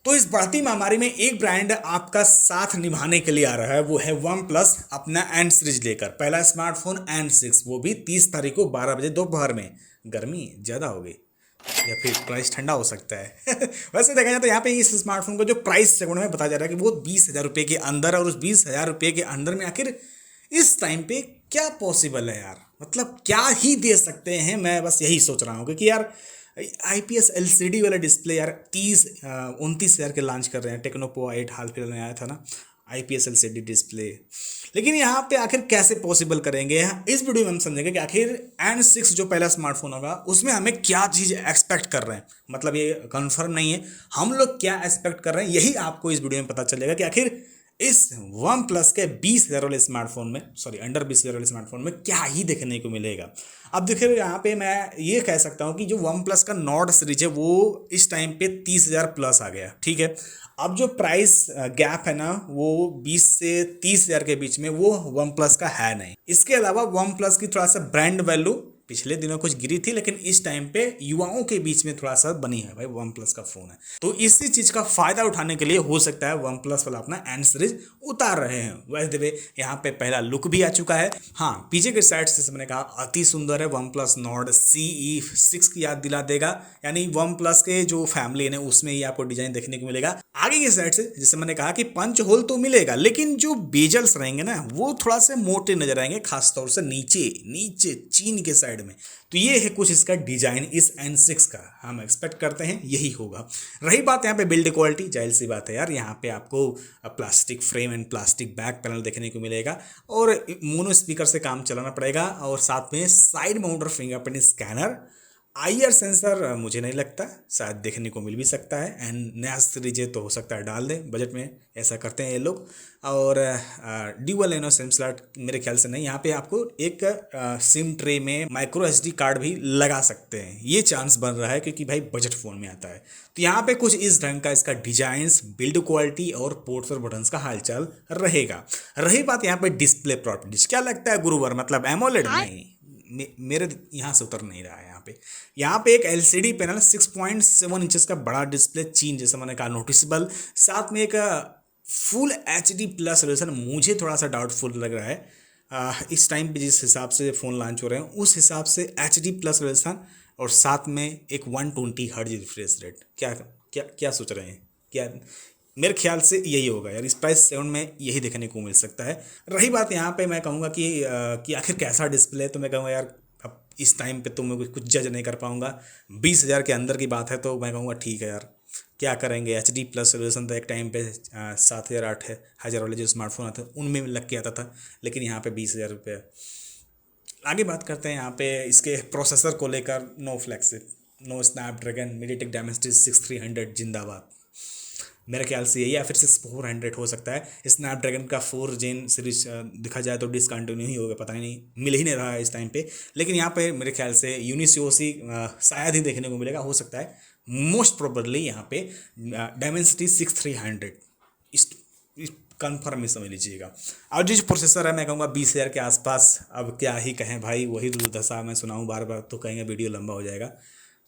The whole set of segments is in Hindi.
तो इस बढ़ती महामारी में एक ब्रांड आपका साथ निभाने के लिए आ रहा है, वो है वन प्लस अपना एंड सीरीज लेकर। पहला स्मार्टफोन एंड 6, वो भी 30 तारीख को 12 बजे दोपहर में। गर्मी ज़्यादा होगी या फिर प्राइस ठंडा हो सकता है वैसे देखा जाए तो यहाँ पे इस स्मार्टफोन का जो प्राइस सेगमेंट में बताया जा रहा है कि वो 20,000 रुपये के अंदर है। और उस 20,000 रुपये के अंदर में आखिर इस टाइम पे क्या पॉसिबल है यार, मतलब क्या ही दे सकते हैं। मैं बस यही सोच रहा हूँ क्योंकि यार IPS LCD वाला डिस्प्ले यार 29,000 के लॉन्च कर रहे हैं। टेक्नोपो 8 हाल फिलहाल में आया था ना IPS LCD डिस्प्ले। लेकिन यहाँ पे आखिर कैसे पॉसिबल करेंगे, इस वीडियो में हम समझेंगे कि आखिर N6 जो पहला स्मार्टफोन होगा उसमें हमें क्या चीज़ एक्सपेक्ट कर रहे हैं। मतलब ये कंफर्म नहीं है, हम लोग क्या एक्सपेक्ट कर रहे हैं यही आपको इस वीडियो में पता चलेगा कि आखिर इस वन प्लस के 20,000 वाले स्मार्टफोन में, सॉरी अंडर 20,000 वाले स्मार्टफोन में क्या ही देखने को मिलेगा। अब देखिए यहाँ पे मैं ये कह सकता हूँ कि जो वन प्लस का नॉर्ड सीरीज है वो इस टाइम पे 30,000 प्लस आ गया, ठीक है। अब जो प्राइस गैप है ना वो 20 से 30,000 के बीच में, वो वन प्लस का है नहीं। इसके अलावा वन प्लस की थोड़ा सा ब्रांड वैल्यू पिछले दिनों कुछ गिरी थी, लेकिन इस टाइम पे युवाओं के बीच में थोड़ा सा बनी है। भाई वन प्लस का फोन है तो इसी चीज का फायदा उठाने के लिए हो सकता है वन प्लस वाला अपना एंड सीरीज उतार रहे हैं। वैसे वे यहाँ पे पहला लुक भी आ चुका है। हाँ, पीछे के साइड से मैंने कहा अति सुंदर है। वन प्लस नॉर्ड CE6 की याद दिला देगा, यानी वन प्लस के जो फैमिली है उसमें ही आपको डिजाइन देखने को मिलेगा। आगे की साइड से जैसे मैंने कहा कि पंच होल तो मिलेगा, लेकिन जो बेजल्स रहेंगे ना वो थोड़ा से मोटे नजर आएंगे, खासतौर से नीचे नीचे चीन के साइड में। तो ये है कुछ इसका डिजाइन इस N6 का, हम एक्सपेक्ट करते हैं यही होगा। रही बात यहाँ पे बिल्ड क्वालिटी, जाहिर सी बात है यार, यहाँ पे आपको plastic frame and plastic back panel देखने को मिलेगा और मोनो स्पीकर से काम चलाना पड़ेगा। और साथ में side mounter fingerprint scanner, IR sensor मुझे नहीं लगता, शायद देखने को मिल भी सकता है। एंड नया सीरीज है तो हो सकता है डाल दें बजट में, ऐसा करते हैं ये लोग। और ड्यूअल एनो सिम स्लॉट मेरे ख्याल से नहीं, यहाँ पे आपको एक सिम ट्रे में माइक्रो SD कार्ड भी लगा सकते हैं, ये चांस बन रहा है क्योंकि भाई बजट फ़ोन में आता है। तो यहाँ पे कुछ इस ढंग का इसका डिजाइंस, बिल्ड क्वालिटी और पोर्ट्स और बटन्स का हालचाल रहेगा। रही बात यहाँ पे डिस्प्ले प्रॉपर्टीज, क्या लगता है गुरुवर, मतलब एमोलेड नहीं, मेरे यहाँ से उतर नहीं रहा है। यहाँ पे एक LCD पैनल 6.7 इंचेस का बड़ा डिस्प्ले, चीन जैसा मैंने कहा नोटिसेबल। साथ में एक फुल HD प्लस रेजोल्यूशन, मुझे थोड़ा सा डाउटफुल लग रहा है इस टाइम पे जिस हिसाब से फ़ोन लॉन्च हो रहे हैं उस हिसाब से HD प्लस रेजोल्यूशन, और साथ में एक 120 हर्ट्ज रिफ्रेश रेट। क्या क्या क्या सोच रहे हैं, क्या मेरे ख्याल से यही होगा यार, इस प्राइस सेगमेंट में यही देखने को मिल सकता है। रही बात यहाँ पे मैं कहूँगा कि आखिर कैसा डिस्प्ले है, तो मैं कहूँगा यार अब इस टाइम पे तो मैं कुछ जज नहीं कर पाऊँगा। 20,000 के अंदर की बात है तो मैं कहूँगा ठीक है यार, क्या करेंगे। HD प्लस रेजोल्यूशन तो एक टाइम पे 7,000 8,000 वाले जो स्मार्टफोन आते हैं उनमें लग के आता था, लेकिन यहाँ पे 20,000 रुपये। आगे बात करते हैं यहाँ पे इसके प्रोसेसर को लेकर, no flagship, no Snapdragon, MediaTek Dimensity 6300 जिंदाबाद, मेरे ख्याल से यही, या फिर 6400 हो सकता है। स्नैपड्रैगन का 4 जेन सीरीज देखा जाए तो डिसकंटिन्यू ही होगा, पता ही नहीं, मिल ही नहीं रहा है इस टाइम पे। लेकिन यहाँ पे मेरे ख्याल से यूनिसोसी शायद ही देखने को मिलेगा, हो सकता है मोस्ट प्रोबेबली यहाँ पे डायमेंसिटी 6300 इस कन्फर्म ही समझ लीजिएगा। और जो प्रोसेसर है मैं कहूँगा 20,000 के आसपास। अब क्या ही कहें भाई, वही दुर्दशा मैं सुनाऊँ बार बार तो कहेंगे वीडियो लंबा हो जाएगा।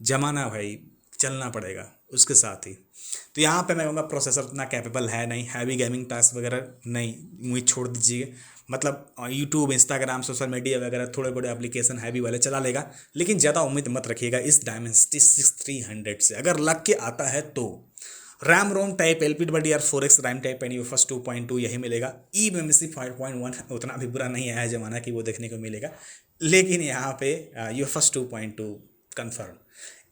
जमाना भाई चलना पड़ेगा उसके साथ ही। तो यहाँ पे मैं कहूँगा प्रोसेसर उतना कैपेबल है नहीं, हैवी गेमिंग टास्क वगैरह नहीं, मुझे छोड़ दीजिए। मतलब यूट्यूब, इंस्टाग्राम, सोशल मीडिया वगैरह थोड़े बड़े एप्लीकेशन हैवी वाले चला लेगा, लेकिन ज़्यादा उम्मीद मत रखिएगा इस डायमेंसिटी 6300 से। अगर लग के आता है तो RAM ROM type LPDDR4X RAM type and UFS 2.2 यही मिलेगा। eMMC 5.1 उतना भी बुरा नहीं आया ज़माना कि वो देखने को मिलेगा, लेकिन यहाँ पे UFS 2.2 कन्फर्म।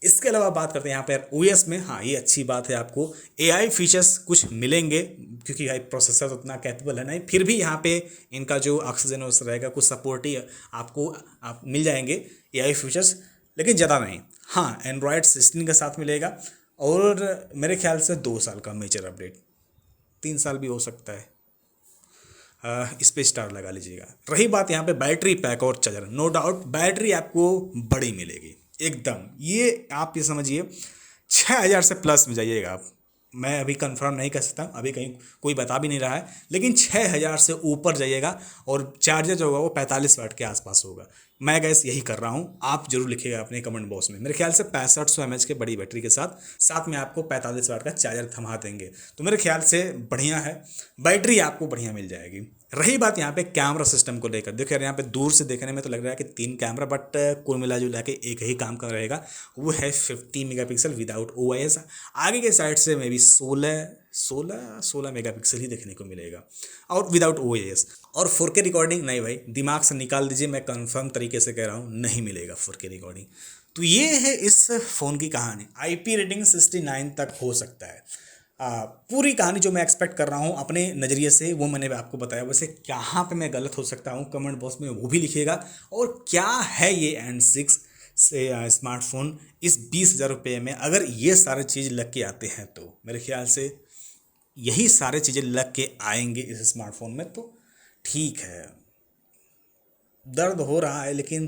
इसके अलावा बात करते हैं यहाँ पर OS में, हाँ ये अच्छी बात है, आपको AI फीचर्स कुछ मिलेंगे क्योंकि भाई प्रोसेसर तो उतना कैपेबल है नहीं, फिर भी यहाँ पे इनका जो ऑक्सीजन OS रहेगा कुछ सपोर्ट ही आपको आप मिल जाएंगे AI फीचर्स, लेकिन ज़्यादा नहीं। हाँ, एंड्रॉयड 16 के साथ मिलेगा और मेरे ख्याल से 2 साल का मेजर अपडेट, 3 साल भी हो सकता है, इस पर स्टार लगा लीजिएगा। रही बात यहाँ पे बैटरी पैक और चार्जर, नो डाउट बैटरी आपको बड़ी मिलेगी एकदम, ये आप ये समझिए 6,000 से प्लस में जाइएगा आप। मैं अभी कंफर्म नहीं कर सकता, अभी कहीं कोई बता भी नहीं रहा है, लेकिन 6,000 से ऊपर जाइएगा और चार्जर जो होगा वो 45 वाट के आसपास होगा। मैं गैस यही कर रहा हूँ, आप जरूर लिखिएगा अपने कमेंट बॉक्स में। मेरे ख्याल से 6500 mAh के बड़ी बैटरी के साथ साथ में आपको 45 वाट का चार्जर थमा देंगे, तो मेरे ख्याल से बढ़िया है, बैटरी आपको बढ़िया मिल जाएगी। रही बात यहाँ पे कैमरा सिस्टम को लेकर, देखो यार यहाँ पे दूर से देखने में तो लग रहा है कि 3 कैमरा, बट कुल मिला जुला के एक ही काम का रहेगा, वो है 50 मेगापिक्सल विदाउट OIS। आगे के साइड से मे बी 16 मेगापिक्सल ही देखने को मिलेगा और विदाउट OIS। और 4K रिकॉर्डिंग नहीं भाई, दिमाग से निकाल दीजिए, मैं कंफर्म तरीके से कह रहा हूँ नहीं मिलेगा 4K रिकॉर्डिंग। तो ये है इस फ़ोन की कहानी। IP रेटिंग 69 तक हो सकता है। पूरी कहानी जो मैं एक्सपेक्ट कर रहा हूँ अपने नज़रिए से वो मैंने आपको बताया। वैसे कहाँ पे मैं गलत हो सकता हूँ कमेंट बॉक्स में वो भी लिखिएगा। और क्या है ये N6 से स्मार्टफोन इस 20,000 रुपये में, अगर ये सारे चीज़ लग के आते हैं तो मेरे ख्याल से यही सारे चीज़ें लग के आएंगे इस स्मार्टफोन में, तो ठीक है, दर्द हो रहा है लेकिन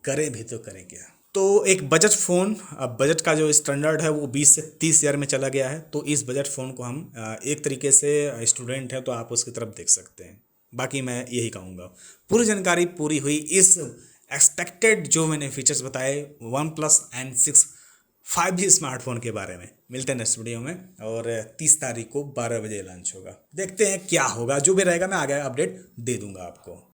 करें भी तो करें क्या। तो एक बजट फ़ोन, अब बजट का जो स्टैंडर्ड है वो 20 से 30,000 में चला गया है, तो इस बजट फ़ोन को हम एक तरीके से स्टूडेंट हैं तो आप उसकी तरफ देख सकते हैं। बाकी मैं यही कहूँगा, पूरी जानकारी पूरी हुई इस एक्सपेक्टेड जो मैंने फीचर्स बताए one plus N6 5G smartphone के बारे में। मिलते हैं नेक्स्ट वीडियो में, और 30 तारीख को 12 बजे लॉन्च होगा, देखते हैं क्या होगा, जो भी रहेगा मैं आगे अपडेट दे दूंगा आपको।